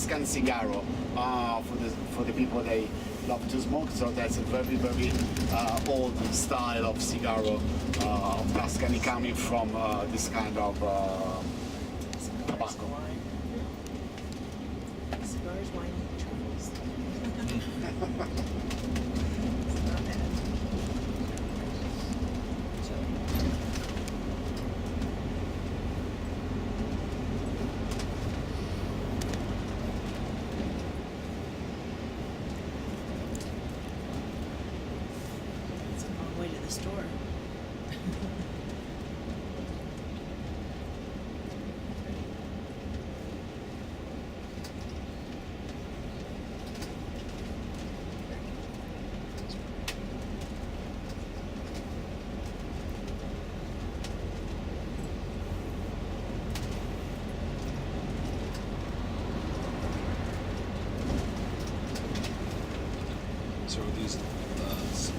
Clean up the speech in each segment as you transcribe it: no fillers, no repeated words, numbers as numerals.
Tuscan cigarro for the people they love to smoke. So that's a very old style of cigarro of Tuscany, coming from this kind of tobacco. Cigars, wine, and truffles. It's not bad. It's a long way to the store. So are these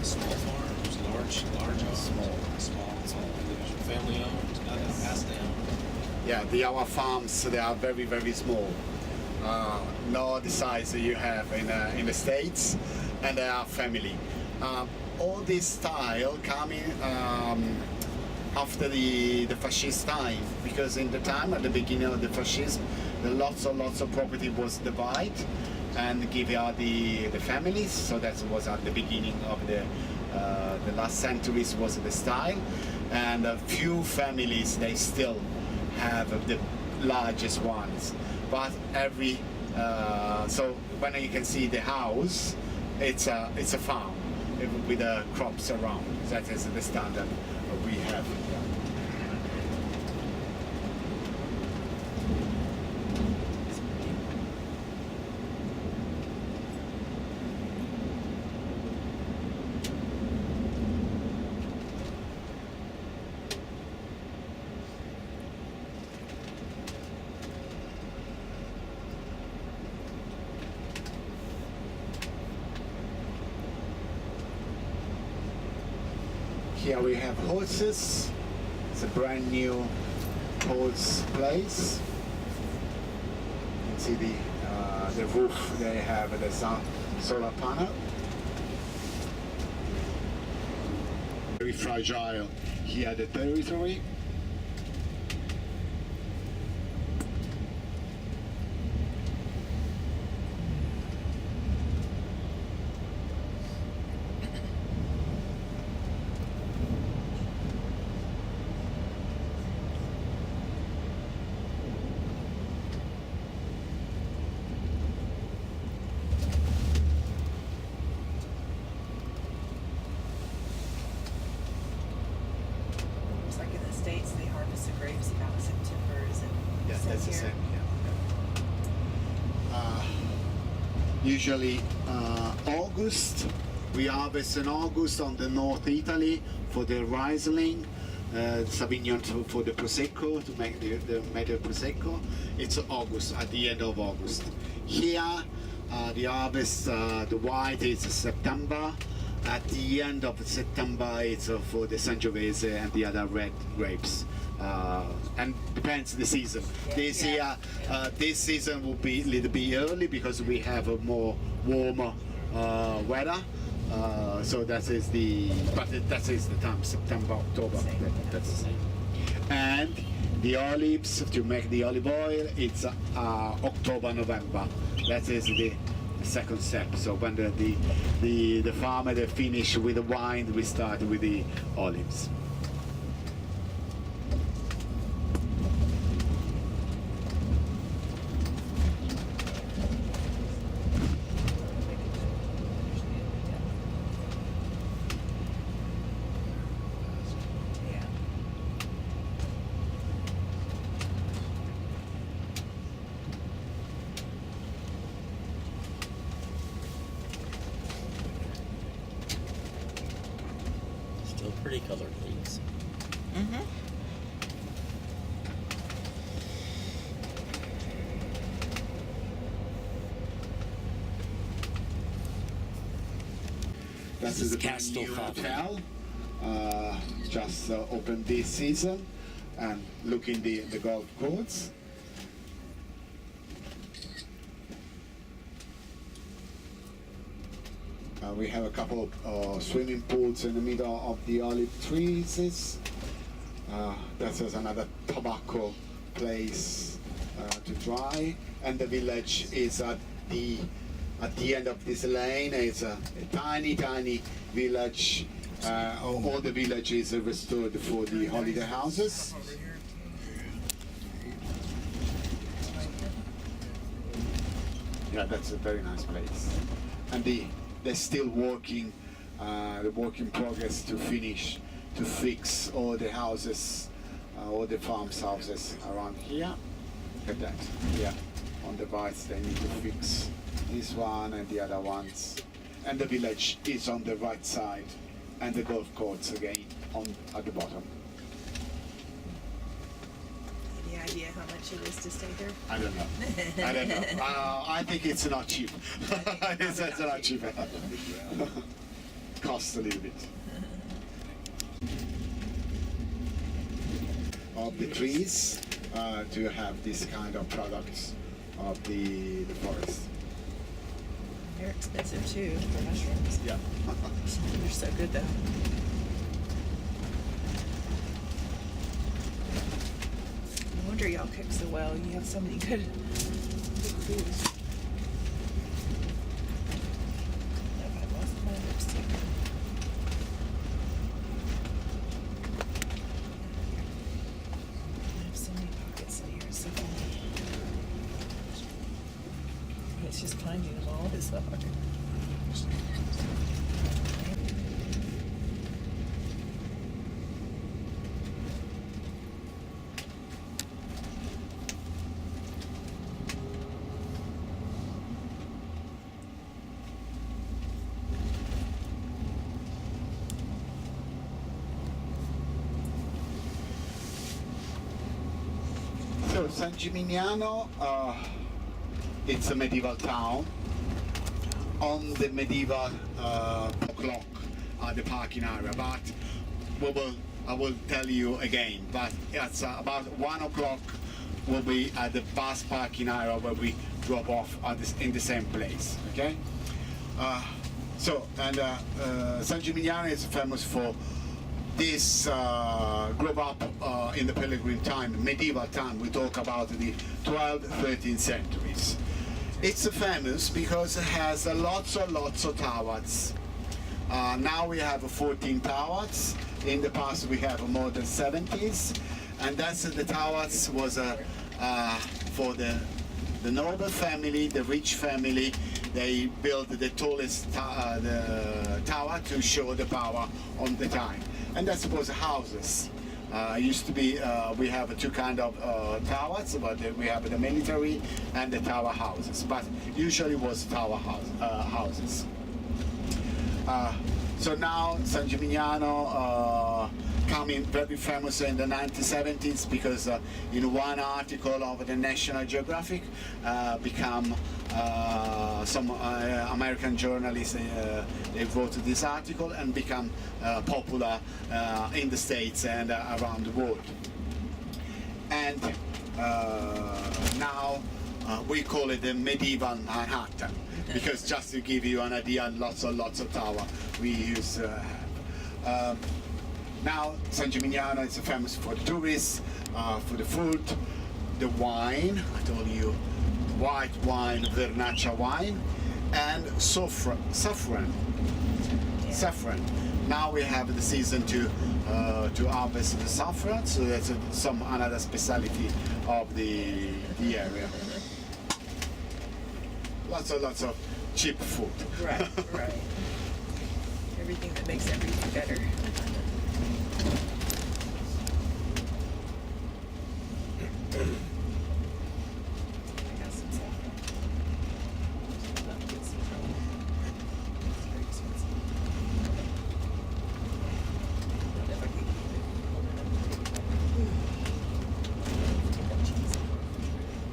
small farms, large owned? Small, individual, family owned, passed down? Yeah, our farms, they are very small. Not the size that you have in the States, and they are family. All this style coming after the fascist time, because in the time at the beginning of the fascism, lots of property was divided and give out the families. So that was at the beginning of the last centuries was the style, and a few families they still have the largest ones, but every so when you can see the house, it's a farm with crops around. That is the standard we have. Here we have horses. It's a brand new horse place. You can see the roof. They have the solar panel. Very fragile here the territory. They harvest the grapes about September, is it? Yes, that's the here? same. Yeah. Usually August. We harvest in August on the North Italy for the Riesling, Sauvignon for the Prosecco, to make the Prosecco. It's August, at the end of August. Here, the harvest, the white is September. At the end of September, it's for the Sangiovese and the other red grapes. And depends the season. This season will be a little bit early because we have a more warmer weather. So that is the time, September, October. That's the same. And the olives, to make the olive oil, it's October, November. That is the second step. So when the farmer they finish with the wine, we start with the olives. Still pretty colored leaves. Mm-hmm. This is a brand Castle new Coffee. hotel, just opened this season, and look in the golf course. We have a couple of swimming pools in the middle of the olive trees. That is another tobacco place to try, and the village is at the end of this lane. It's a tiny village. All the village is restored for the holiday houses. Yeah, that's a very nice place, and they're still working. The work in progress to fix all the houses, all the farms houses around here. Look at that. Yeah, on the right they need to fix this one and the other ones. And the village is on the right side, and the golf courts again at the bottom. Any idea how much it is to stay there? I don't know. I think it's not cheap. It's not cheap. Costs a little bit. Of the trees to have this kind of products of the forest. They're expensive too for mushrooms. Yeah. They're so good though. No wonder y'all cook so well. You have so many good foods. I lost my lipstick. I have so many pockets in here. It's so funny. It's just finding them all is so hard. So San Gimignano, it's a medieval town on the medieval clock at the parking area, but I will tell you again, but it's about 1 o'clock we'll be at the bus parking area where we drop off in the same place, okay? San Gimignano is famous for this grew up in the pilgrim time, medieval time. We talk about the 12th, 13th centuries. It's famous because it has lots of towers. Now we have 14 towers. In the past we have more than 70s, and that's the towers was for the noble family, the rich family. They built the tallest the tower to show the power on the time. And that was houses. Used to be, we have two kind of towers, but we have the military and the tower houses. But usually was tower houses. So now San Gimignano coming very famous in the 1970s because in one article of the National Geographic become some American journalists they wrote this article and become popular in the States and around the world. And now we call it the medieval Manhattan because just to give you an idea, lots of tower we used to have. Now San Gimignano is famous for the tourists, for the food, the wine. I told you, white wine, Vernaccia wine, and saffron. Now we have the season to harvest the saffron, so that's another specialty of the area. Lots of cheap food. Right. Everything that makes everything better. I got some saffron. It's very expensive. Whatever you keep it. Get that cheese in the refrigerator.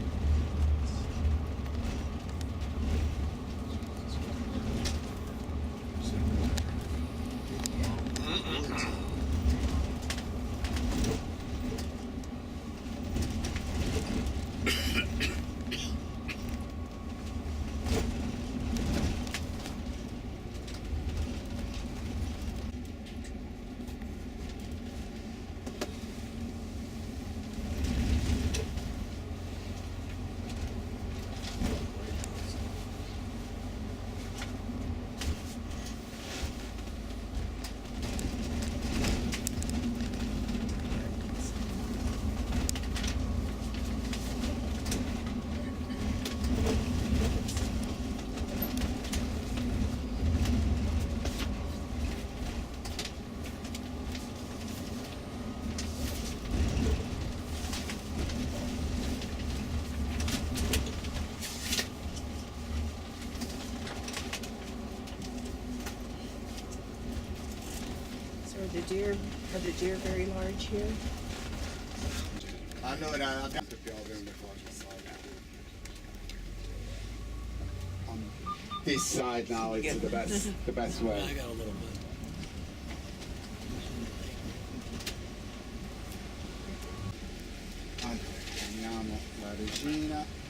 deer? Are the deer very large here? Allora abbiamo più le cose. On this side now it's the best way. I got a little bit. Allora, chiamiamo la regina.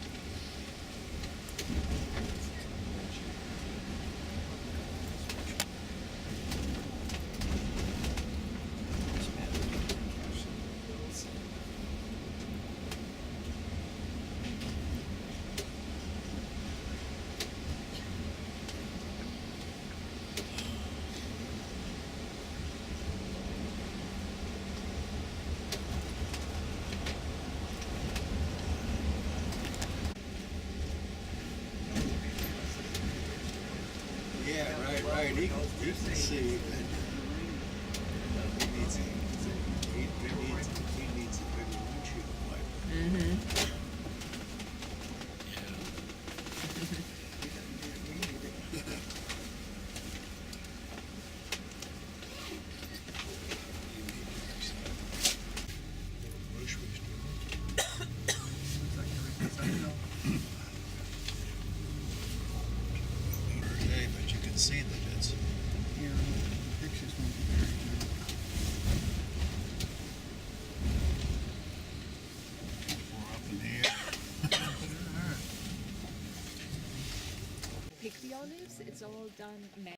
Yeah, right. He can see that he needs a bigger windshield wiper. Okay, but you can see that it's Here, the pictures won't be very good. more up in the air. Pick the olives, it's all done